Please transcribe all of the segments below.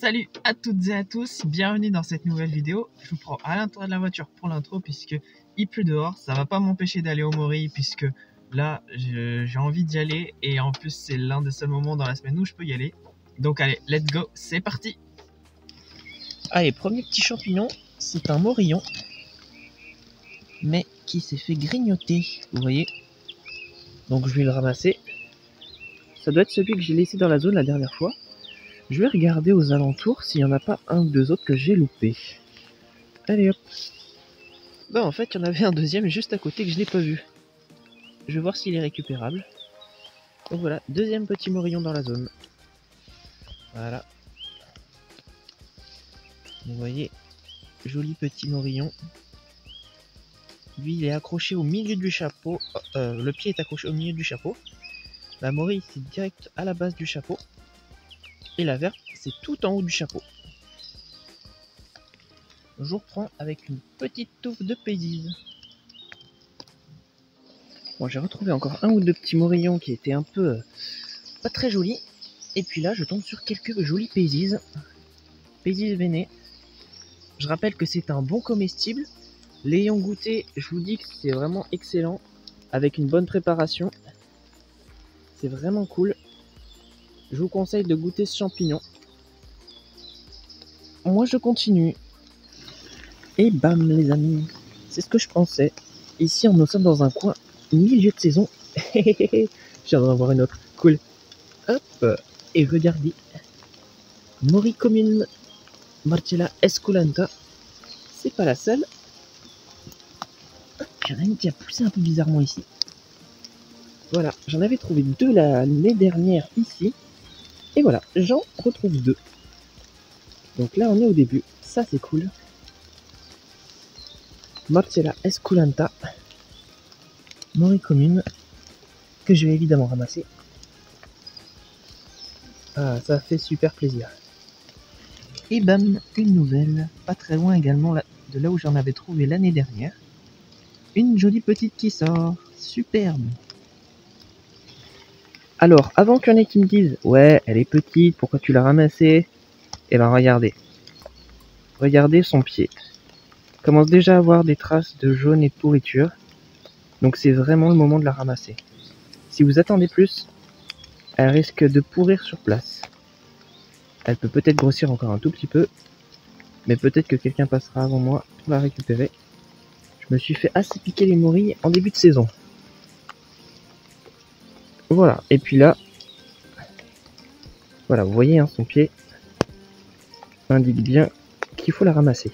Salut à toutes et à tous, bienvenue dans cette nouvelle vidéo. Je vous prends à l'intérieur de la voiture pour l'intro puisque il pleut dehors. Ça va pas m'empêcher d'aller au Mori puisque là j'ai envie d'y aller et en plus c'est l'un des seuls moments dans la semaine où je peux y aller. Donc allez, let's go, c'est parti. Allez, premier petit champignon, c'est un morillon, mais qui s'est fait grignoter, vous voyez. Donc je vais le ramasser. Ça doit être celui que j'ai laissé dans la zone la dernière fois. Je vais regarder aux alentours s'il n'y en a pas un ou deux autres que j'ai loupé. Allez hop. Bah en fait il y en avait un deuxième juste à côté que je n'ai pas vu. Je vais voir s'il est récupérable. Donc voilà, deuxième petit morillon dans la zone. Voilà. Vous voyez, joli petit morillon. Lui il est accroché au milieu du chapeau. Le pied est accroché au milieu du chapeau. La morille c'est direct à la base du chapeau. Et la verpe c'est tout en haut du chapeau. Je vous reprends avec une petite touffe de paisies. Bon, j'ai retrouvé encore un ou deux petits morillons qui étaient un peu pas très jolis. Et puis là je tombe sur quelques jolies paisies. Paisies veinées. Je rappelle que c'est un bon comestible. L'ayant goûté, je vous dis que c'est vraiment excellent. Avec une bonne préparation. C'est vraiment cool. Je vous conseille de goûter ce champignon. Moi je continue. Et bam les amis. C'est ce que je pensais. Ici nous sommes dans un coin milieu de saison. Je viens d'en avoir une autre. Cool. Hop. Et regardez. Mori commune. Marcella esculenta. C'est pas la seule. Il y en a une qui a poussé un peu bizarrement ici. Voilà, j'en avais trouvé deux l'année dernière ici. Et voilà, j'en retrouve deux. Donc là, on est au début. Ça, c'est cool. Marcella esculenta. Mori commune. Que je vais évidemment ramasser. Ah, ça fait super plaisir. Et bam, une nouvelle. Pas très loin également de là où j'en avais trouvé l'année dernière. Une jolie petite qui sort. Superbe. Alors, avant qu'il y en ait qui me disent « Ouais, elle est petite, pourquoi tu l'as ramassée ?» Eh ben regardez. Regardez son pied. Il commence déjà à avoir des traces de jaune et de pourriture. Donc c'est vraiment le moment de la ramasser. Si vous attendez plus, elle risque de pourrir sur place. Elle peut peut-être grossir encore un tout petit peu. Mais peut-être que quelqu'un passera avant moi pour la récupérer. Je me suis fait assez piquer les morilles en début de saison. Voilà, et puis là, voilà, vous voyez hein, son pied indique bien qu'il faut la ramasser.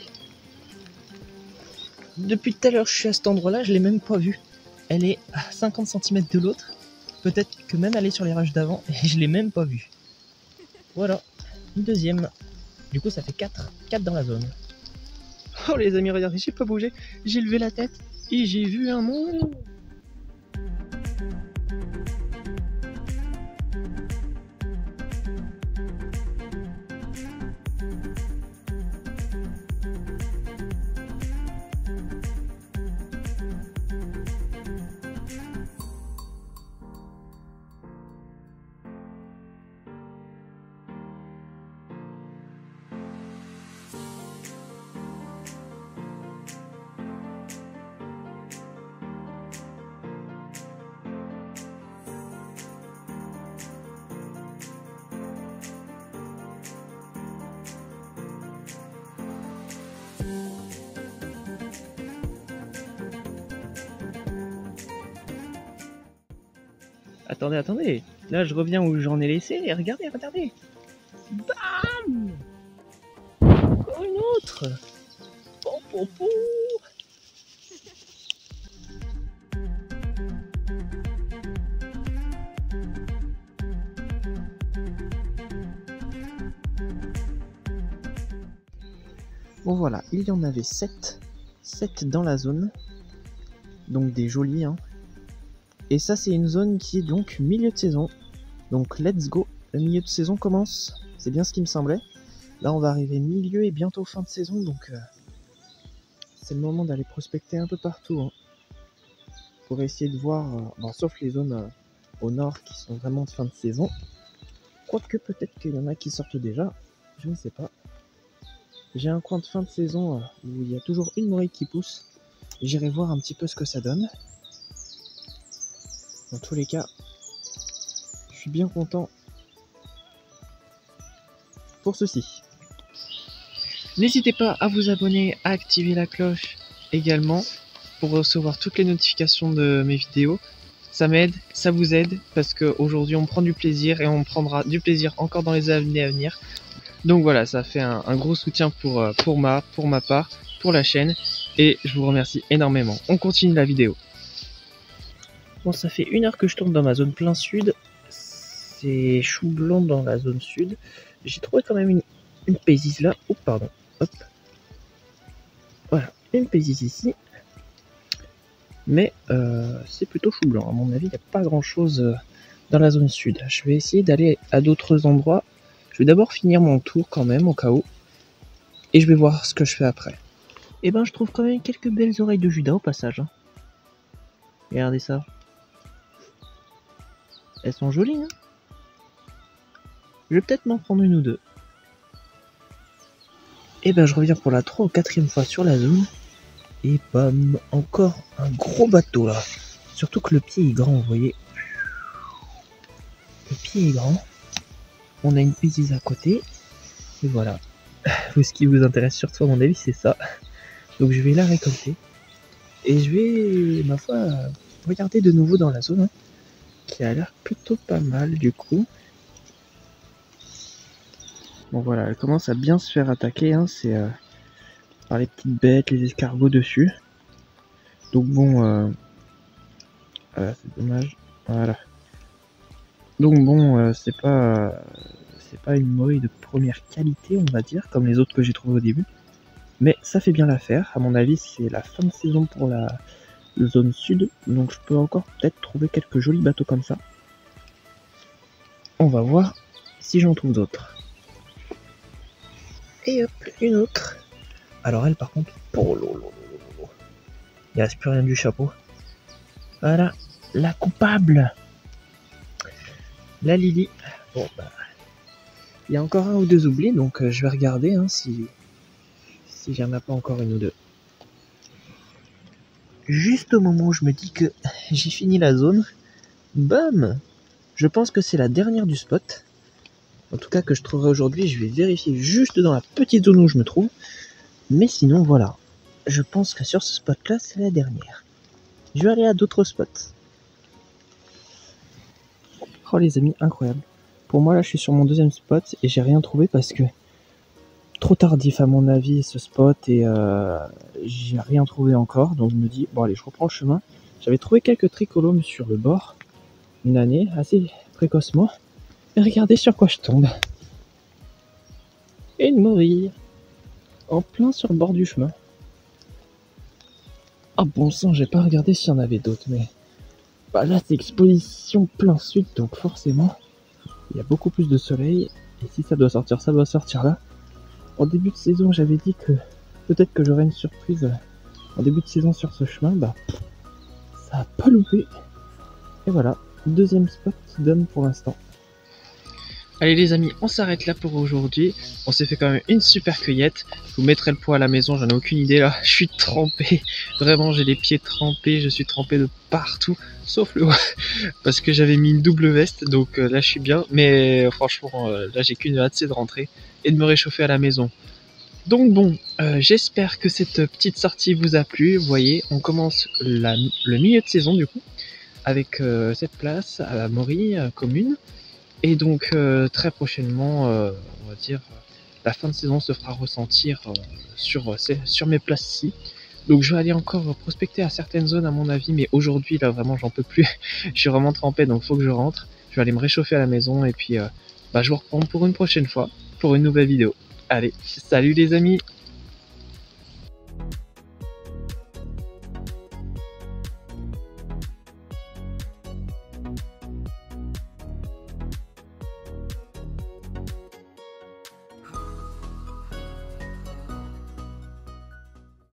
Depuis tout à l'heure, je suis à cet endroit-là, je l'ai même pas vue. Elle est à 50 cm de l'autre. Peut-être que même elle est sur les rages d'avant et je l'ai même pas vue. Voilà, une deuxième. Du coup, ça fait 4 dans la zone. Oh les amis, regardez, j'ai pas bougé. J'ai levé la tête et j'ai vu un monde. Attendez. Là, je reviens où j'en ai laissé. Et regardez. Bam! Encore une autre. Pou. Bon voilà, il y en avait 7. 7 dans la zone. Donc des jolis, hein. Et ça, c'est une zone qui est donc milieu de saison. Donc, let's go. Le milieu de saison commence. C'est bien ce qui me semblait. Là, on va arriver milieu et bientôt fin de saison. Donc, c'est le moment d'aller prospecter un peu partout. Hein, pour essayer de voir, bon, sauf les zones au nord qui sont vraiment de fin de saison. Quoique, peut-être qu'il y en a qui sortent déjà. Je ne sais pas. J'ai un coin de fin de saison où il y a toujours une morille qui pousse. J'irai voir un petit peu ce que ça donne. Dans tous les cas, je suis bien content pour ceci. N'hésitez pas à vous abonner, à activer la cloche également pour recevoir toutes les notifications de mes vidéos. Ça m'aide, ça vous aide, parce qu'aujourd'hui on prend du plaisir et on prendra du plaisir encore dans les années à venir. Donc voilà, ça fait un gros soutien pour ma part, pour la chaîne, et je vous remercie énormément. On continue la vidéo. Bon, ça fait 1 heure que je tourne dans ma zone plein sud. C'est chou blanc dans la zone sud. J'ai trouvé quand même une pésise là. Oh pardon, hop. Voilà, une pésise ici. Mais c'est plutôt chou blanc. À mon avis, il n'y a pas grand chose dans la zone sud. Je vais essayer d'aller à d'autres endroits. Je vais d'abord finir mon tour quand même, au cas où. Et je vais voir ce que je fais après. Et ben, je trouve quand même quelques belles oreilles de Judas au passage. Regardez ça. Elles sont jolies, hein. Je vais peut-être m'en prendre 1 ou 2. Et ben, je reviens pour la 3e ou 4e fois sur la zone. Et bam, encore un gros bateau là. Surtout que le pied est grand, vous voyez. Le pied est grand. On a une pésise à côté. Et voilà. Ce qui vous intéresse surtout à mon avis, c'est ça. Donc je vais la récolter. Et je vais, ma foi, regarder de nouveau dans la zone. Hein, qui a l'air plutôt pas mal du coup. Bon voilà, elle commence à bien se faire attaquer. Hein, c'est... par les petites bêtes, les escargots dessus. Donc bon, c'est dommage. Voilà. Donc bon, c'est pas une morille de première qualité, on va dire, comme les autres que j'ai trouvées au début. Mais ça fait bien l'affaire. À mon avis, c'est la fin de saison pour la zone sud. Donc je peux encore peut-être trouver quelques jolis bateaux comme ça. On va voir si j'en trouve d'autres. Et hop, une autre. Alors elle par contre, oh lolo, il reste plus rien du chapeau. Voilà, la coupable. La Lily. Bon bah, il y a encore 1 ou 2 oubliés, donc je vais regarder hein, si j'en ai pas encore 1 ou 2. Juste au moment où je me dis que j'ai fini la zone, bam, je pense que c'est la dernière du spot. En tout cas que je trouverai aujourd'hui, je vais vérifier juste dans la petite zone où je me trouve. Mais sinon, voilà. Je pense que sur ce spot-là, c'est la dernière. Je vais aller à d'autres spots. Oh les amis, incroyable. Pour moi, là, je suis sur mon 2e spot et j'ai rien trouvé parce que... trop tardif à mon avis, ce spot. Et j'ai rien trouvé encore. Donc je me dis, bon allez, je reprends le chemin. J'avais trouvé quelques tricolomes sur le bord. Une année, assez précocement. Et regardez sur quoi je tombe. Une morille. En plein sur le bord du chemin. Ah bon sang, j'ai pas regardé s'il y en avait d'autres, mais... bah là c'est exposition plein sud, donc forcément, il y a beaucoup plus de soleil, et si ça doit sortir, ça doit sortir là. En début de saison, j'avais dit que peut-être que j'aurais une surprise en début de saison sur ce chemin, bah ça a pas loupé. Et voilà, 2e spot qui donne pour l'instant. Allez les amis, on s'arrête là pour aujourd'hui. On s'est fait quand même une super cueillette. Je vous mettrai le poids à la maison, j'en ai aucune idée là. Je suis trempé, vraiment j'ai les pieds trempés, je suis trempé de partout, sauf le haut. Parce que j'avais mis une double veste, donc là je suis bien. Mais franchement, là j'ai qu'une hâte, c'est de rentrer et de me réchauffer à la maison. Donc bon, j'espère que cette petite sortie vous a plu. Vous voyez, on commence le milieu de saison du coup, avec cette place à la Morille commune. Et donc très prochainement, on va dire, la fin de saison se fera ressentir sur mes places-ci. Donc je vais aller encore prospecter à certaines zones à mon avis, mais aujourd'hui là vraiment j'en peux plus. Je suis vraiment trempé, donc faut que je rentre. Je vais aller me réchauffer à la maison et puis je vous reprends pour une prochaine fois, pour une nouvelle vidéo. Allez, salut les amis!